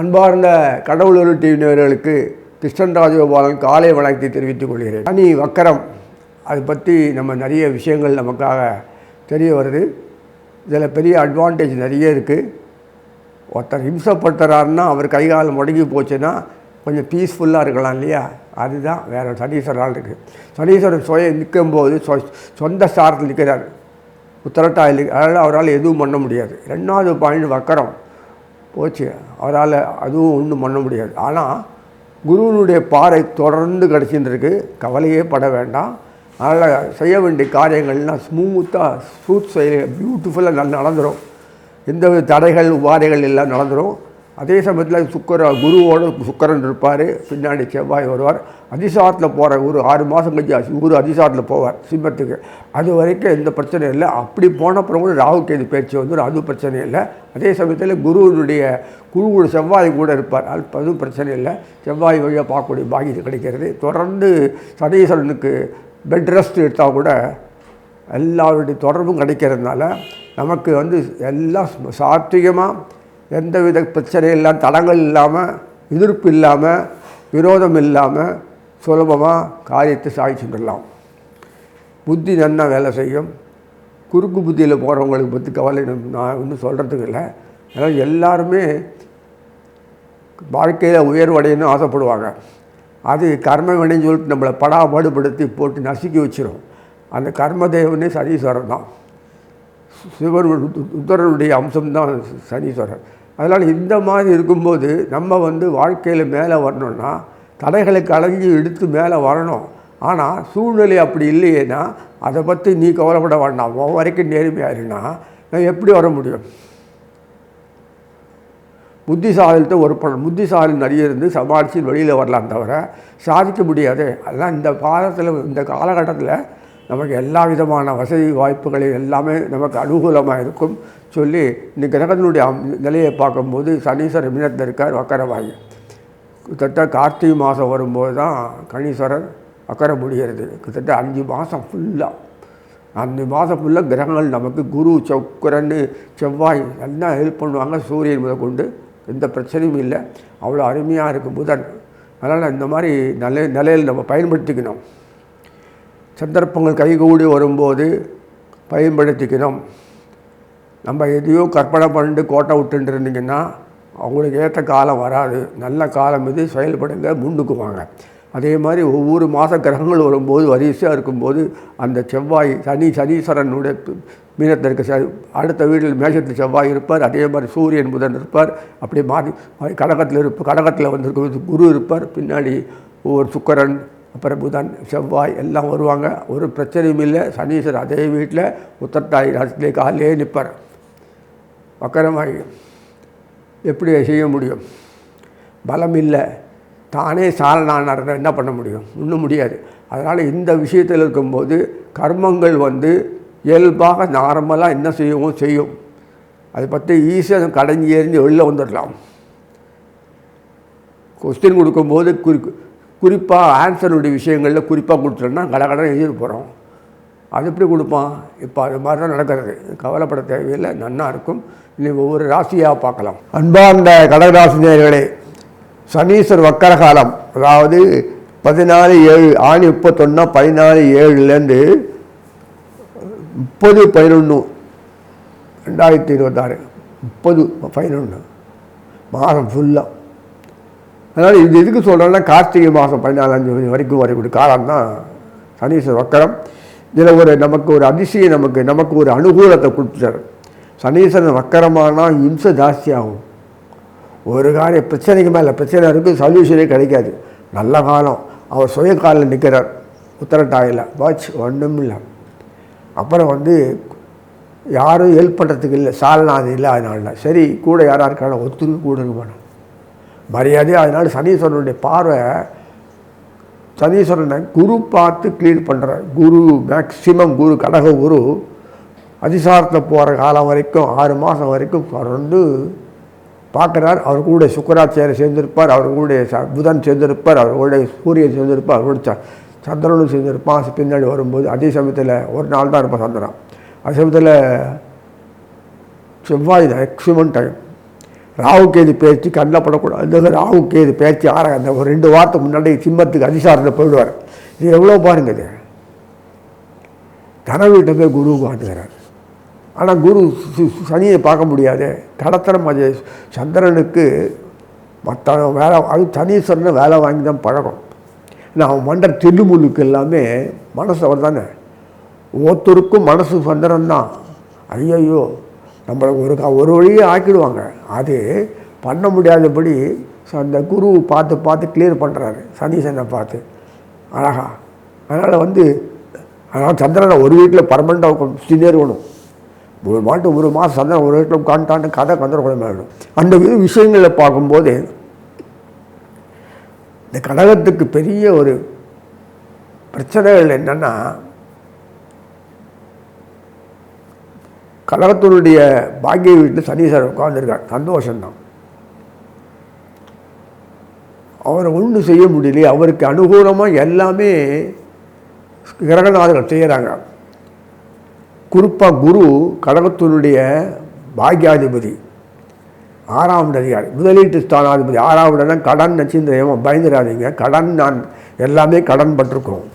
அன்பார்ந்த கடவுளொரு டிவி நேயர்களுக்கு கிருஷ்ணன் ராஜகோபாலன் காலை வணக்கத்தை தெரிவித்துக் கொள்கிறேன். சனி வக்கரம் அதை பற்றி நம்ம நிறைய விஷயங்கள் நமக்காக தெரிய வருது. இதில் பெரிய அட்வான்டேஜ் நிறைய இருக்குது. ஒருத்தர் ஹிம்சப்படுத்துறாருன்னா அவர் கைகால் முடங்கி போச்சுன்னா கொஞ்சம் பீஸ்ஃபுல்லாக இருக்கலாம் இல்லையா? அதுதான் வேறு சனீஸ்வரனால் இருக்குது. சனீஸ்வரன் நிற்கும்போது சொந்த ஸ்தானத்தில் நிற்கிறார், உத்தரட்டாயில். அதனால் அவரால் எதுவும் பண்ண முடியாது. 2வது பாயிண்ட் வக்கரம் போச்சு, அவரால் அதுவும் ஒன்றும் பண்ண முடியாது. ஆனால் குருவினுடைய பாறை தொடர்ந்து கிடச்சின்னு இருக்குது, கவலையே பட வேண்டாம். அதனால் செய்ய வேண்டிய காரியங்கள்லாம் ஸ்மூத்தாக பியூட்டிஃபுல்லாக நடந்துடும். எந்த தடைகள் உபாதைகள் எல்லாம் நடந்துடும். அதே சமயத்தில் குருவோடு சுக்கரன் இருப்பார், பின்னாடி செவ்வாய் வருவார். அதிசாரத்தில் போகிற ஒரு 6 மாதம் கழிச்சு குரு அதிசாரத்தில் போவார் சிம்மத்துக்கு. அது வரைக்கும் எந்த பிரச்சனையும் இல்லை. அப்படி போனப்புறம் கூட ராகு கேது பயிற்சி வந்துடும், அது பிரச்சனை இல்லை. அதே சமயத்தில் குருவினுடைய செவ்வாய் கூட இருப்பார், அதுவும் பிரச்சனை இல்லை. செவ்வாய் வழியாக பார்க்கக்கூடிய பாக்கியம் கிடைக்கிறது. தொடர்ந்து சனீஸ்வரனுக்கு பெட் ரெஸ்ட் எடுத்தால் கூட எல்லாருடைய தொடர்பும் கிடைக்கிறதுனால நமக்கு எல்லாம் சாத்விகமாக எந்தவித பிரச்சனையும் தடங்கள் இல்லாமல், எதிர்ப்பு இல்லாமல், விரோதம் இல்லாமல் சுலபமாக காரியத்தை சாதிச்சுடலாம். புத்தி நன்னா வேலை செய்யும். குறுக்கு புத்தியில் போகிறவங்களுக்கு பற்றி கவலை நான் ஒன்றும் சொல்கிறதுக்கு இல்லை. அதனால் எல்லாருமே வாழ்க்கையில் உயர்வடையணும்னு ஆசைப்படுவாங்க. அது கர்ம வினைன்னு சொல்லிட்டு நம்மளை பாடுபடுத்தி போட்டு நசுக்கி வச்சிடும். அந்த கர்மதேவனே சனீஸ்வரன் தான். ருத்ரனுடைய அம்சம்தான் சனீஸ்வரன். அதனால் இந்த மாதிரி இருக்கும்போது நம்ம வாழ்க்கையில் மேலே வரணும்னா தடைகளை களைஞ்சி எடுத்து மேலே வரணும். ஆனால் சூழ்நிலை அப்படி இல்லையேன்னா அதை பற்றி நீ கவலைப்பட வேண்டாம். வரைக்கும் நேர்மையாயிருன்னா நான் எப்படி வர முடியும்? புத்திசாலிகிட்ட ஒரு புத்திசாலி நிறைய இருந்து சமாளித்து வெளியில் வரலாம், தவிர சாதிக்க முடியாது. அதெல்லாம் இந்த பாதத்தில் இந்த காலகட்டத்தில் நமக்கு எல்லா விதமான வசதி வாய்ப்புகள் எல்லாமே நமக்கு அனுகூலமாக இருக்கும் சொல்லி இந்த கிரகத்தினுடைய நிலையை பார்க்கும்போது சனீஸ்வரர் மீனத்தில் இருக்கார் வக்கரமாகி. கிட்டத்தட்ட கார்த்திகை மாதம் வரும்போது தான் கணீஸ்வரர் வக்கர முடிகிறது. கிட்டத்தட்ட 5 மாதம் ஃபுல்லாக 5 மாதம் ஃபுல்லாக கிரகங்கள் நமக்கு குரு சுக்கிரன் செவ்வாய் எல்லாம் ஹெல்ப் பண்ணுவாங்க. சூரியன் முதல் கொண்டு எந்த பிரச்சனையும் இல்லை. அவ்வளோ அருமையாக இருக்குது புதன். அதனால் இந்த மாதிரி நிலையில் நம்ம பயன்படுத்திக்கணும். சந்தர்ப்பங்கள் கைகூடி வரும்போது பயன்படுத்திக்கணும். நம்ம எதையோ கற்பனை பண்ணிட்டு கோட்டை விட்டுட்டு இருந்தீங்கன்னா அவங்களுக்கு ஏற்ற காலம் வராது. நல்ல காலம் இது, செயல்படுங்க, முன்னுக்கு வாங்க. அதே மாதிரி ஒவ்வொரு மாத கிரகங்கள் வரும்போது வரிசையாக இருக்கும்போது அந்த செவ்வாய் சனீஸ்வரனுடைய மீனத்திற்கு அடுத்த வீட்டில் மேஷத்தில் செவ்வாய் இருப்பார். அதே மாதிரி சூரியன் புதன் இருப்பார். அப்படியே மாறி கடகத்தில் வந்திருக்கும் குரு இருப்பார். பின்னாடி ஒவ்வொரு சுக்கரன், அப்புறம் புதன், செவ்வாய் எல்லாம் வருவாங்க. ஒரு பிரச்சனையும் இல்லை. சனீஸ்வரர் அதே வீட்டில் உத்தரட்டாய் ராசிலே காலையே நிற்பார். வக்கரமாகி எப்படி செய்ய முடியும்? பலம் இல்லை. தானே சாலனான என்ன பண்ண முடியும்? ஒன்றும் முடியாது. அதனால் இந்த விஷயத்தில் இருக்கும்போது கர்மங்கள் இயல்பாக நார்மலாக என்ன செய்யும். அதை பற்றி ஈஸியாக கடைஞ்சி எறிஞ்சு வெளில வந்துடலாம். கொஸ்டின் கொடுக்கும்போது குறிப்பாக ஆன்சருடைய விஷயங்களில் குறிப்பாக கொடுத்துட்டோன்னா கடகடன் எழுதி போகிறோம். அது எப்படி கொடுப்பான்? இப்போ அது மாதிரி தான் நடக்கிறது. கவலைப்பட தேவையில்லை, நன்னா இருக்கும். இன்னும் ஒவ்வொரு ராசியாக பார்க்கலாம். அன்பார்ந்த கடகராசி நேயர்களே, சனீஸ்வரர் வக்கர காலம், அதாவது 14/7 ஆணி 31 14/7 30/11/2026 30/11 மாதம் ஃபுல்லாக. அதனால் இது எதுக்கு சொல்கிறேன்னா, கார்த்திகை மாதம் 14 வரைக்கும் வரக்கூடிய காலம்தான் சனீஸ்வரர் வக்கரம். இதில் நமக்கு ஒரு அதிசயம், நமக்கு ஒரு அனுகூலத்தை கொடுத்துட்டார். சனீஸ்வரன் வக்கரமானால் இம்சை ஜாஸ்தியாகும். ஒரு காரியம் பிரச்சனைக்கு மேலே பிரச்சனை இருக்குது, சொல்யூஷனே கிடைக்காது. நல்ல காலம். அவர் சுய காலில் நிற்கிறார் உத்தரட்டாயில் வாட்ச் ஒன்றும் இல்லை. அப்புறம் யாரும் ஹெல்ப் பண்ணுறதுக்கு இல்லை, சாலனாது இல்லை. அதனால சரி கூட யாராக இருக்காங்க ஒத்துக்கு கூட இருக்க மாட்டோம் மரியாதை. அதனால் சனீஸ்வரனுடைய பார்வை சனீஸ்வரனை குரு பார்த்து க்ளீன் பண்ணுறார். குரு மேக்சிமம் கடக குரு அதிசாரத்தில் போகிற காலம் வரைக்கும் 6 மாதம் வரைக்கும் தொடர்ந்து பார்க்குறார். அவர் கூட சுக்கராச்சாரியர் சேர்ந்திருப்பார், அவர் கூட புதன் சேர்ந்திருப்பார், அவர்களுடைய சூரியன் சேர்ந்திருப்பார், அவருடைய சந்திரனும் சேர்ந்திருப்பான். பின்னாடி வரும்போது அதே சமயத்தில் ஒரு நாள் தான் இருப்பான் சந்திரன். அதே சமயத்தில் செவ்வாய் மேக்சிமம் டைம். ராகுக்கேது பேச்சு கண்ணில் படக்கூடாது. அந்த ராகுக்கேது பேச்சு அந்த ஒரு 2 வாரத்துக்கு முன்னாடி சிம்மத்துக்கு அதிசாரத்தில் போயிடுவார். இது எவ்வளோ பாருங்க, இது தன வீட்டை போய் குரு பார்த்துக்கிறார். ஆனால் குரு சனியை பார்க்க முடியாது. கடத்தனம் அது சந்திரனுக்கு மற்ற வேலை, அது சனீஸ்வரனை வேலை வாங்கி தான் பழகம். ஏன்னா அவன் மண்ட தில்லுமுள்ளுக்கு எல்லாமே மனசு அவர் தானே. ஒருத்தருக்கும் மனசு சந்திரன் தான். ஐயோ நம்மளை ஒரு வழியே ஆக்கிடுவாங்க. அது பண்ண முடியாதபடி அந்த குரு பார்த்து கிளியர் பண்ணுறாரு, சனீசனை பார்த்து அழகா. அதனால் அதனால் சந்திரனை ஒரு வீட்டில் பர்மனெண்ட்டாக சுற்றினே இருக்கணும். ஒரு மாதம் சந்திரன் ஒரு வீட்டில் உட்காந்துட்டான்னு கதை கந்தரகுலமாகிடும். அந்த விஷயங்களை பார்க்கும்போது இந்த கடகத்துக்கு பெரிய ஒரு பிரச்சனைகள் என்னென்னா, கடகத்தினுடைய பாக்கிய வீட்டில் சனீஸ்வரர் உட்கார்ந்துருக்கார். சந்தோஷம்தான். அவரை ஒன்றும் செய்ய முடியலையே. அவருக்கு அனுகூலமாக எல்லாமே கிரகநாதர்கள் செய்கிறாங்க. குறிப்பாக குரு கடகத்தினுடைய பாக்யாதிபதி, 6ஆம் அதிகாரி, முதலீட்டு ஸ்தானாதிபதி. 6ஆவது இடம் கடன் நச்சிந்திரம். பயந்துடாதீங்க. கடன் நான் எல்லாமே கடன் பட்டிருக்கோம்.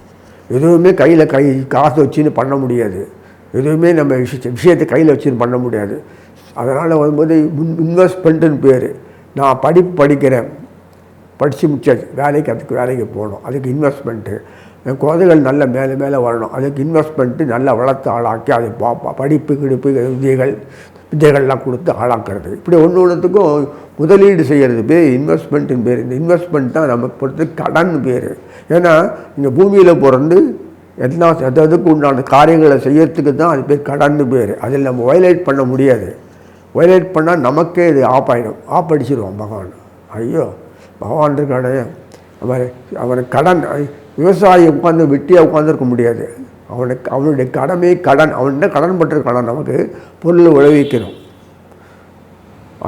எதுவுமே கையில் காசு வச்சுன்னு பண்ண முடியாது. எதுவுமே நம்ம விஷயத்தை கையில் வச்சுன்னு பண்ண முடியாது. அதனால் வரும்போது இன்வெஸ்ட்மெண்ட்டுன்னு பேர். நான் படிக்கிறேன், படித்து முடிச்சாச்சு, அதுக்கு வேலைக்கு போகணும், அதுக்கு இன்வெஸ்ட்மெண்ட்டு. என் குழந்தைகள் நல்ல மேலே வரணும், அதுக்கு இன்வெஸ்ட்மெண்ட்டு நல்லா வளர்த்து ஆளாக்கி அது படிப்பு விதைகள்லாம் கொடுத்து ஆளாக்குறது. இப்படி ஒன்றுத்துக்கும் முதலீடு செய்கிறது பேர் இன்வெஸ்ட்மெண்ட்டுன்னு பேர். இந்த இன்வெஸ்ட்மெண்ட் தான் நமக்கு பொறுத்து கடன் பேர். ஏன்னா இங்கே பூமியில் பிறந்து எதுக்கு உண்டான காரியங்களை செய்யறதுக்கு தான் அது பேர் கடன் பேர். அதில் நம்ம வயலேட் பண்ண முடியாது. வயலேட் பண்ணால் நமக்கே இது ஆஃப் ஆகிடும். ஆஃப் அடிச்சிடுவோம் பகவான். ஐயோ பகவான் இருக்கானே, அவனுக்கு கடன். விவசாயி உட்காந்து வெட்டியாக உட்காந்துருக்க முடியாது. அவனுடைய கடமை கடன். அவன்கிட்ட கடன் பட்டிருக்கான நமக்கு பொருள் விளைவிக்கணும்.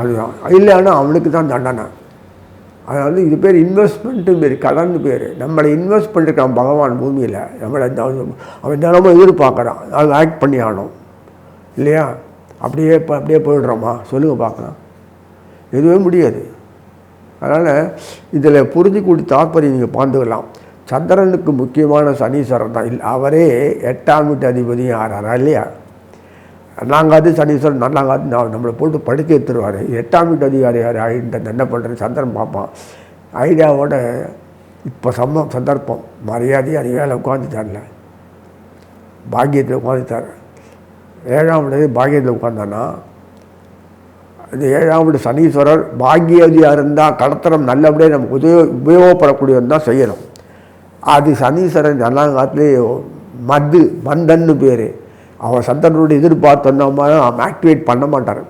அதுதான். இல்லைன்னா அவனுக்கு தான் தண்டனை. அதனால் இது பேர் இன்வெஸ்ட்மெண்ட்டு பேர், கடன் பேர். நம்மளை இன்வெஸ்ட் பண்ணிருக்கான் பகவான் பூமியில். நம்மளை அவன் தினமும் எதிர்பார்க்குறான். அது ஆக்ட் பண்ணி ஆகணும் இல்லையா? அப்படியே போயிடுறோமா? சொல்லுங்கள் பார்க்கலாம். எதுவே முடியாது. அதனால் இதில் புரிஞ்சுக்கூடி தாற்பயம் நீங்கள் பார்த்துக்கலாம். சந்திரனுக்கு முக்கியமான சனீஸ்வரன் தான். அவரே 8ஆம் வீட்டு அதிபதியும் ஆறாரா இல்லையா? நல்லாங்காது சனீஸ்வரன் நல்லாங்காது நம்மளை போட்டு படுக்க எடுத்துருவார். 8ஆம் வீட்டு அதிகாரி யார் ஆகிட்டு என்ன பண்ணுறது? சந்திரன் பார்ப்பான். ஐடியாவோட இப்போ சந்தர்ப்பம் மரியாதையாக அதிகாரியில் உட்காந்துட்டார்ல, பாக்கியத்தில் உட்காந்துட்டார். 7ஆம் வீடு பாக்கியத்தில் உட்காந்தானா, இந்த 7ஆம் வீடு சனீஸ்வரர் பாக்கியதியாக இருந்தால் கடத்தனம் நல்லபடியாக நமக்கு உபயோகப்படக்கூடியவன் தான் செய்யணும். அது சனீஸ்வரன் நல்லாங்காத்துலேயே மந்தன்னு பேர். அவன் சந்திரனுடைய எதிர்பார்த்தோன்னா அவன் ஆக்டிவேட் பண்ண மாட்டார்.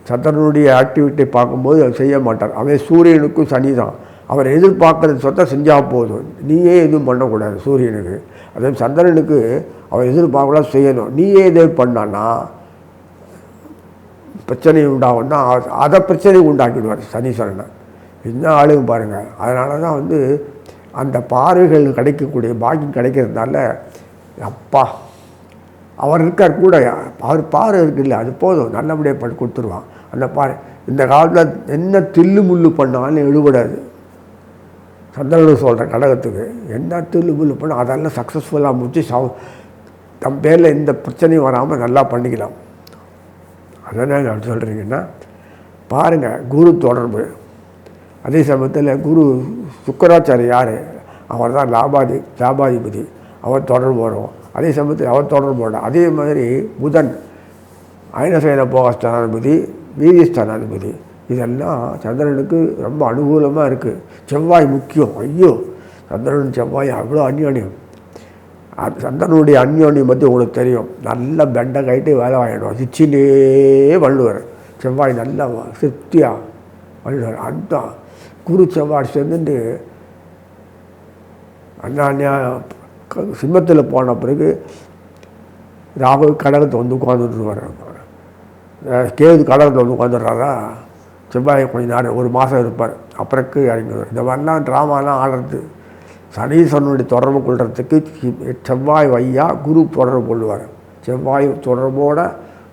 சந்திரனுடைய ஆக்டிவிட்டி பார்க்கும்போது அவன் செய்ய மாட்டார். அவன் சூரியனுக்கும் சனி தான். அவர் எதிர்பார்க்குறது சொத்தை செஞ்சால் போதும், நீயே எதுவும் பண்ணக்கூடாது. சூரியனுக்கு அதே சந்திரனுக்கு அவன் எதிர்பார்க்கலாம் செய்யணும். நீயே எது பண்ணான்னா பிரச்சனை உண்டாகும்னா அதை பிரச்சனையை உண்டாக்கிடுவார் சனீஸ்வரனை. என்ன ஆளுங்க பாருங்கள். அதனால தான் அந்த பார்வைகள் கிடைக்கக்கூடிய பாக்கியம் கிடைக்கிறதுனால அப்பா அவர் இருக்கார் கூட. அவர் பாறை இருக்குல்ல, அது போதும், நல்லபடியாக பண்ணி கொடுத்துருவான். அந்த பாறை இந்த காலத்தில் என்ன தில்லு முள்ளு பண்ணாலும் எழுபடாது. சந்திரனு சொல்கிறேன் கடகத்துக்கு, என்ன தில்லு முள்ளு பண்ணால் அதெல்லாம் சக்ஸஸ்ஃபுல்லாக முடிச்சு தம் பேரில் எந்த பிரச்சனையும் வராமல் நல்லா பண்ணிக்கலாம். அதனால் அப்படி சொல்கிறீங்கன்னா பாருங்கள், குரு தொடர்பு. அதே சமயத்தில் குரு சுக்கராச்சாரி யார்? அவர் தான் லாபாதிபதி. அவர் தொடர்பு வரும். அதே சமயத்தில் அவர் தொடர்பு வரும். அதே மாதிரி புதன் அயனசேன போகஸ்தானாதிபதி, வீதிஸ்தானாதிபதி. இதெல்லாம் சந்திரனுக்கு ரொம்ப அனுகூலமாக இருக்குது. செவ்வாய் முக்கியம். ஐயோ சந்திரன் செவ்வாய் அவ்வளோ அந்யோன்யம். சந்திரனுடைய அந்யோன்யம் பற்றி உங்களுக்கு தெரியும். நல்ல பெண்டை கைட்டு வேலை வாங்கிடுவோம். சிச்சிலே வள்ளுவர். செவ்வாய் நல்லா திருப்தியாக வள்ளுவர். அந்த குரு செவ்வாய் சேர்ந்துட்டு அண்ணா சிம்மத்தில் போன பிறகு ராகு கடகத்தை உட்காந்துட்டுருவார். கேது கடகத்தை உட்காந்துடுறாரா, செவ்வாய் கொஞ்சம் நேரம் 1 மாதம் இருப்பார், அப்புறக்கு இறங்கிடுவார். இந்த மாதிரிலாம் ட்ராமாலாம் ஆடுறது. சனீஸ்வரனுடைய தொடர்பு கொள்றதுக்கு செவ்வாய் வையா குரு தொடர்பு கொள்வார். செவ்வாய் தொடர்போட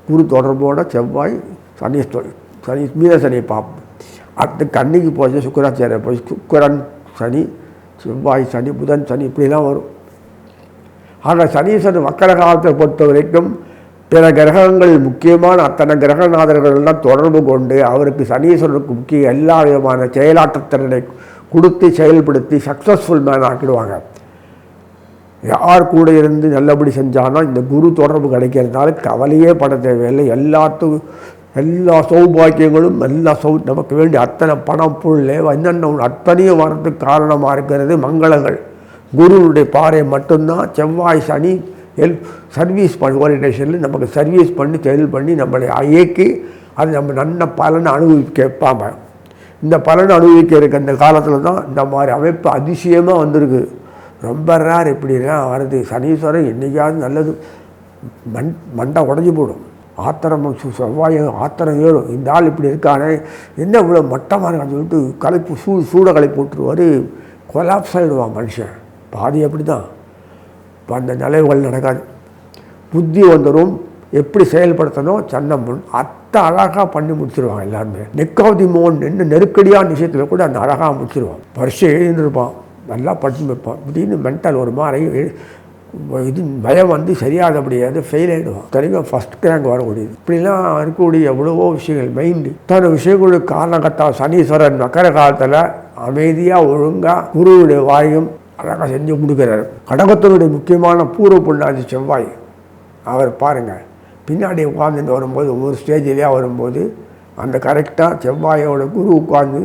குரு தொடர்போட செவ்வாய் சனி மீன சனியை பார்ப்போம். அடுத்து கன்னிக்கு போச்சு சுக்கிராச்சாரியர் போய் சுக்கிரன் சனி, செவ்வாய் சனி, புதன் சனி இப்படிலாம் வரும். ஆனால் சனீஸ்வரன் வக்கர காலத்தை பொறுத்த வரைக்கும் பிற கிரகங்கள் முக்கியமான அத்தனை கிரகநாதர்கள்லாம் தொடர்பு கொண்டு அவருக்கு சனீஸ்வரனுக்கு முக்கிய எல்லா விதமான செயலாற்றத்திறனை கொடுத்து செயல்படுத்தி சக்ஸஸ்ஃபுல் மேன் ஆக்கிடுவாங்க. யார் கூட இருந்து நல்லபடி செஞ்சாலும் இந்த குரு தொடர்பு கிடைக்கிறதுனால கவலையே பட தேவையில்லை. எல்லா சௌபாக்கியங்களும் நமக்கு வேண்டிய அத்தனை பணம் பொருள் என்னென்ன அத்தனையும் வரதுக்கு காரணமாக இருக்கிறது மங்களங்கள். குருவுடைய பாறை மட்டும்தான். செவ்வாய் சனி சர்வீஸ் ஓரியன்டேஷனில் நமக்கு சர்வீஸ் பண்ணி செயல் பண்ணி நம்மளை இயக்கி அது நம்ம நல்ல பலனை அனுபவிக்க வைப்பாங்க. இந்த பலனை அனுபவிக்க இருக்க இந்த காலத்தில் தான் இந்த மாதிரி அமைப்பு அதிசயமாக வந்திருக்கு. ரொம்ப ரேர் இப்படிலாம் வருது. சனீஸ்வரன் என்றைக்காவது நல்லது மண்டை உடஞ்சி போடும். ஆத்திரம் செவ்வாய் ஆத்திரம் ஏறும். இந்த ஆள் இப்படி இருக்கானே என்ன இவ்வளோ மட்டமாக இருக்கான்னு சொல்லிட்டு சூட கலைப்பு விட்டுருவார். கொலாப்ஸ் ஆகிடுவான் மனுஷன். பாதி அப்படி தான். இப்போ அந்த நிலைவுகள் நடக்காது. புத்தி வந்துடும். எப்படி செயல்படுத்தணும் சன்னம்புன் அழகாக பண்ணி முடிச்சிருவாங்க எல்லாருமே. நெக் ஆஃப் தி மோன் என்ன நெருக்கடியான விஷயத்தில் கூட அந்த அழகாக முடிச்சிருவான். வருஷம் எழுந்திருப்பான், நல்லா படிச்சு வைப்பான். திடீர்னு மென்டல் ஒரு மாதிரி இது பயம் வந்து சரியாதபடியாது ஃபெயில் ஆகிடுவான். தெரியும் ஃபஸ்ட் ரேங்க் வரக்கூடியது. இப்படிலாம் இருக்கக்கூடிய எவ்வளவோ விஷயங்கள் மைண்டு இத்தனை விஷயங்களுக்கு காரணகர்த்தா சனீஸ்வரன் மக்கர காலத்தில் அமைதியாக ஒழுங்காக குருவுடைய வாயும் அழகாக செஞ்சு கொடுக்குறாரு. கடகத்தினுடைய முக்கியமான பூர்வ புண்ணாதி செவ்வாய். அவர் பாருங்கள் பின்னாடி உட்காந்துட்டு வரும்போது ஒவ்வொரு ஸ்டேஜிலேயே வரும்போது அந்த கரெக்டாக செவ்வாயோட குரு உட்காந்து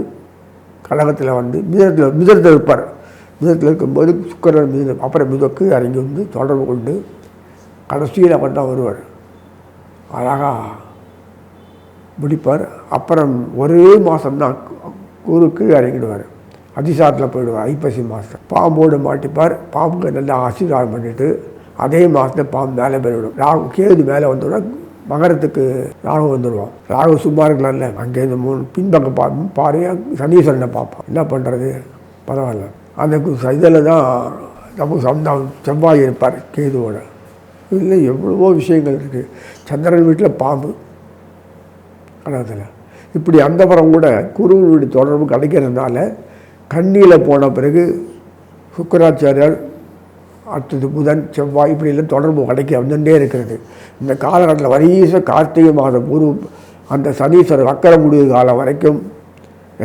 கடகத்தில் வந்து மிதத்தில் இருப்பார். மிதத்தில் இருக்கும்போது சுக்கரன் மிதம் அப்புறம் மிதக்கு இறங்கி வந்து தொடர்பு கொண்டு கடைசியில் அவர் தான் வருவார். அழகாக முடிப்பார். அப்புறம் ஒரே மாதம்தான் குருக்கு இறங்கிடுவார். அதிசாரத்தில் போயிடுவார். ஐப்பசி மாதம் பாம்போடு மாட்டிப்பார். பாம்புக்கு நல்லா ஆசீர்வாதம் பண்ணிவிட்டு அதே மாதத்தில் பாம்பு மேலே போய்விடும். ராகு கேது மேலே வந்துவிடும். மகரத்துக்கு ராகு வந்துடுவோம். ராகு சும்மா இருக்கலாம்ல. அங்கேருந்து 3 பின்பக்கம் பாருங்க சனீஸ்வரனை பார்ப்போம். என்ன பண்ணுறது பரவாயில்ல. அந்த இதில் தான் நமக்கு செவ்வாய் இருப்பார் கேதுவோட. இதில் எவ்வளவோ விஷயங்கள் இருக்குது. சந்திரன் வீட்டில் பாம்பு கடத்தில் இப்படி அந்த படம் கூட குருவுடைய தொடர்பு கிடைக்கிறதுனால கண்ணியில் போன பிறகு சுக்கராச்சாரியர் அடுத்தது புதன் செவ்வாய் இப்படிலாம் தொடர்பு கிடைக்க வந்துட்டே இருக்கிறது. இந்த காலகட்டத்தில் வரிசை கார்த்திகை மாதம் குரு அந்த சனீஸ்வரர் வக்கர முடிவு காலம் வரைக்கும்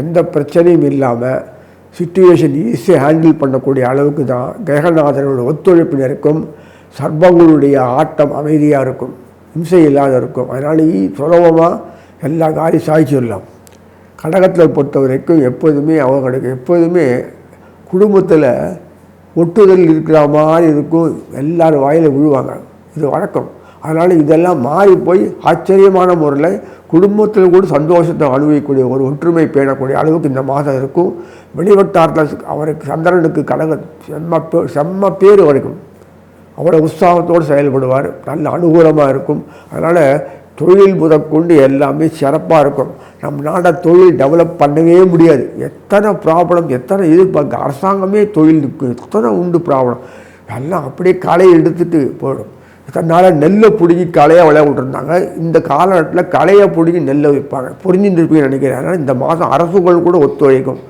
எந்த பிரச்சனையும் இல்லாமல் சிச்சுவேஷன் ஈஸியாக ஹேண்டில் பண்ணக்கூடிய அளவுக்கு தான் கிரகநாதனோட ஒத்துழைப்பு இருக்கும். சர்ப்பங்களுடைய ஆட்டம் அமைதியாக இருக்கும், இம்சை இல்லாத இருக்கும். அதனால் சுலபமாக எல்லா காரியம் சாதிச்சிடலாம். கடகத்தில் பொறுத்த வரைக்கும் எப்போதுமே அவங்களுக்கு எப்போதுமே குடும்பத்தில் ஒட்டுதல் இருக்கிற மாதிரி இருக்கும். எல்லோரும் வாயில் விழுவாங்க. இது வழக்கம். அதனால் இதெல்லாம் மாறி போய் ஆச்சரியமான முறையில் குடும்பத்தில் கூட சந்தோஷத்தை அனுபவிக்கக்கூடிய ஒரு ஒற்றுமை பேணக்கூடிய அளவுக்கு இந்த மாதம் இருக்கும். வெளிவட்டாரத்தில் அவருக்கு சந்திரனுக்கு செம்ம பேர் வரைக்கும் அவ்வளோ உற்சாகத்தோடு செயல்படுவார். நல்ல அனுகூலமாக இருக்கும். அதனால் தொழில் முதற்கொண்டு எல்லாமே சிறப்பாக இருக்கும். நம்ம நாட்டை தொழில் டெவலப் பண்ணவே முடியாது. எத்தனை ப்ராப்ளம், எத்தனை இது அரசாங்கமே தொழிலுக்கு எத்தனை உண்டு ப்ராப்ளம். எல்லாம் அப்படியே களையை எடுத்துகிட்டு போயிடும். இதனால் நெல்லை பிடுங்கி களையை விளைய விட்டுருந்தாங்க. இந்த காலகட்டத்தில் களையை பிடுங்கி நெல்லை வைப்பாங்க. புரிஞ்சுட்டு இருப்பீங்கன்னு நினைக்கிறேன். அதனால் இந்த மாதம் அரசுகள் கூட ஒத்துழைக்கும்.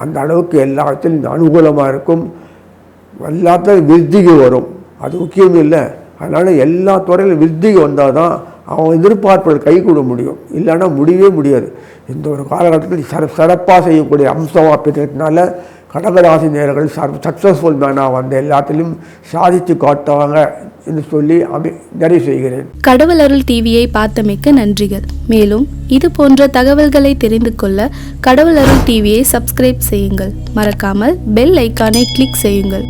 அந்த அளவுக்கு எல்லாத்திலும் அனுகூலமாக இருக்கும். எல்லாத்தையும் விருத்திக்கு வரும். அது முக்கியம் இல்லை. அதனால் எல்லா துறையிலும் விருத்திக்கு வந்தால் தான் அவன் எதிர்பார்ப்புகள் கை கூட முடியும். இல்லைன்னா முடியவே முடியாது. இந்த ஒரு காலகட்டத்தில் சிறப்பாக செய்யக்கூடிய அம்சமாக பெற்றதுனால கடகராசி நேயர்கள் சக்ஸஸ்ஃபுல் மேனாக வந்து எல்லாத்திலும் சாதித்து காட்டுவாங்க என்று சொல்லி நிறைவு செய்கிறேன். கடவுள் அருள் டிவியை பார்த்தமைக்கு நன்றிகள். மேலும் இது போன்ற தகவல்களை தெரிந்து கொள்ள கடவுள் அருள் டிவியை சப்ஸ்கிரைப் செய்யுங்கள். மறக்காமல் பெல் ஐக்கானை கிளிக் செய்யுங்கள்.